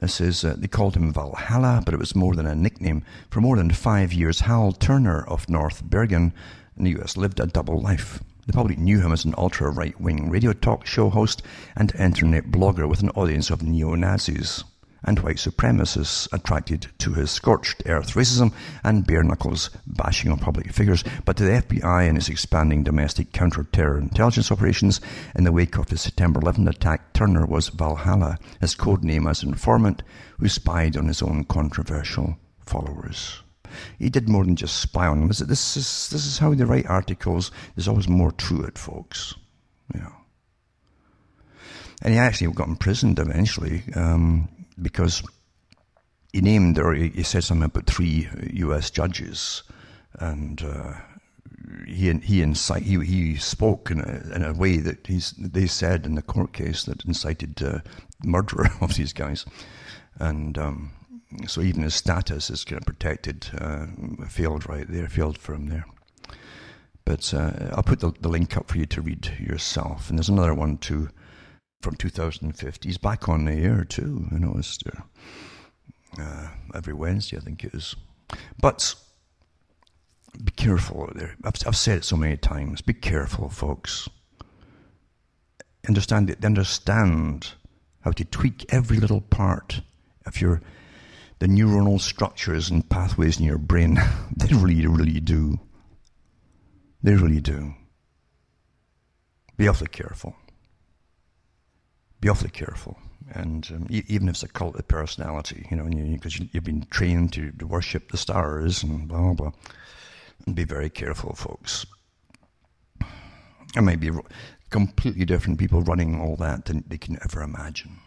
It says they called him Valhalla, but it was more than a nickname. For more than 5 years, Hal Turner of North Bergen in the US lived a double life. The public knew him as an ultra-right-wing radio talk show host and internet blogger with an audience of neo-Nazis and white supremacists attracted to his scorched earth racism and bare knuckles bashing on public figures. But to the FBI and its expanding domestic counter-terror intelligence operations in the wake of the September 11 attack, Turner was Valhalla, his code name as informant who spied on his own controversial followers. He did more than just spy on them. This is how they write articles. There's always more to it, folks. Yeah. And he actually got imprisoned eventually, because he named, or he said something about 3 U.S. judges, and he spoke in a way that they said in the court case that incited murder of these guys, and so even his status is kind of protected. Failed for him there. But I'll put the link up for you to read yourself, and there's another one too. From 2050, he's back on the air too. I noticed every Wednesday, I think it is. But be careful out there. I've said it so many times. Be careful, folks. Understand how to tweak every little part of the neuronal structures and pathways in your brain. They really, really do. They really do. Be awfully careful. Be awfully careful, and even if it's a cult of personality, because you've been trained to worship the stars and blah, blah, blah. And be very careful, folks. There might be completely different people running all that than they can ever imagine.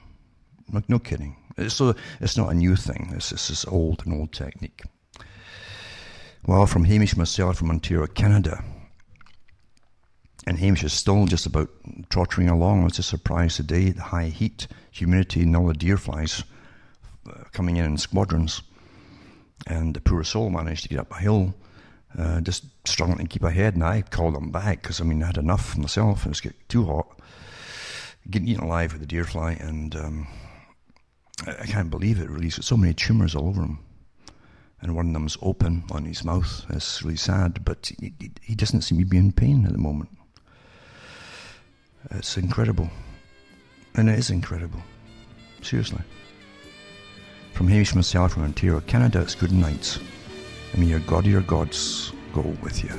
No kidding. So it's not a new thing. This is an old technique. Well, from Hamish myself from Ontario, Canada. And Hamish is still just about trottering along. I was just surprised today, the high heat, humidity, and all the deer flies coming in squadrons. And the poor soul managed to get up a hill, just struggling to keep ahead. And I called them back because, I had enough myself. It was getting too hot. Getting eaten alive with the deer fly. And I can't believe it, really. He's got so many tumours all over him. And one of them's open on his mouth. It's really sad. But he doesn't seem to be in pain at the moment. It's incredible. And it is incredible. Seriously. From Hamish myself from Ontario, Canada, it's good night. And may your God or your gods go with you.